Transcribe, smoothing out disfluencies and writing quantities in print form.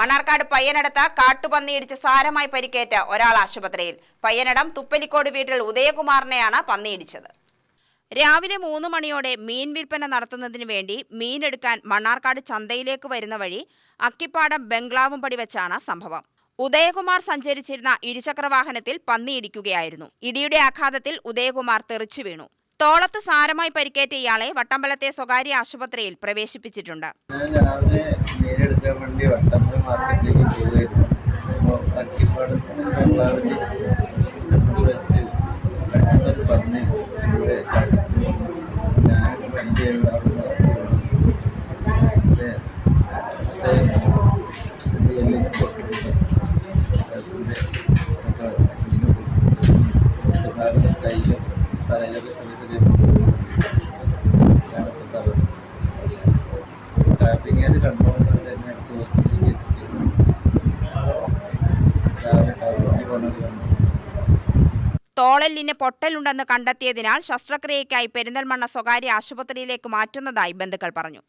മണ്ണാർക്കാട് പയ്യനടത്ത് കാട്ടുപന്നിയിടിച്ച് സാരമായി പരിക്കേറ്റ ഒരാൾ ആശുപത്രിയിൽ. പയ്യനടം തുപ്പലിക്കോട് വീട്ടിൽ ഉദയകുമാറിനെയാണ് പന്നിയിടിച്ചത്. രാവിലെ 3 മണിയോടെ മീൻ വിൽപ്പന നടത്തുന്നതിന് വേണ്ടി മീനെടുക്കാൻ മണ്ണാർക്കാട് ചന്തയിലേക്ക് വരുന്ന വഴി അക്കിപ്പാടം ബംഗ്ലാവുംപടി വെച്ചാണ് സംഭവം. ഉദയകുമാർ സഞ്ചരിച്ചിരുന്ന ഇരുചക്രവാഹനത്തിൽ പന്നിയിടിക്കുകയായിരുന്നു. ഇടിയുടെ ആഘാതത്തിൽ ഉദയകുമാർ തെറിച്ചു വീണു. തോളത്ത് സാരമായി പരിക്കേറ്റ ഇയാളെ വട്ടമ്പലത്തെ സ്വകാര്യ ആശുപത്രിയിൽ പ്രവേശിപ്പിച്ചിട്ടുണ്ട്. തോളെല്ലിന് പൊട്ടലുണ്ടെന്ന് കണ്ടെത്തിയതിനാൽ ശസ്ത്രക്രിയയ്ക്കായി പെരിന്തൽമണ്ണ സ്വകാര്യ ആശുപത്രിയിലേക്ക് മാറ്റുന്നതായി ബന്ധുക്കൾ പറഞ്ഞു.